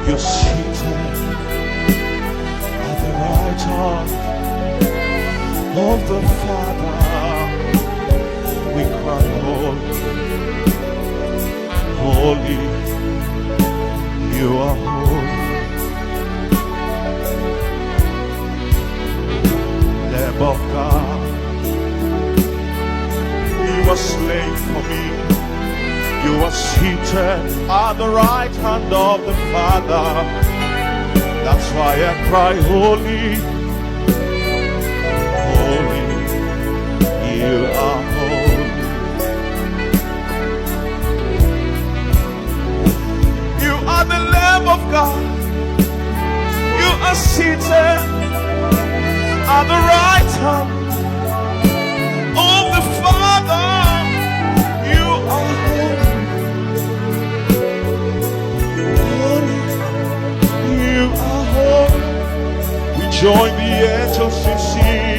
You're seated at the right hand of the Father. We cry, holy, holy, you are holy. Lamb of God, you are slain for me. You are seated at the right hand of the Father. That's why I cry, holy, holy, you are holy. You are the Lamb of God. You are seated at the right hand of the Father. You are holy. You are holy. We join the angels to sing.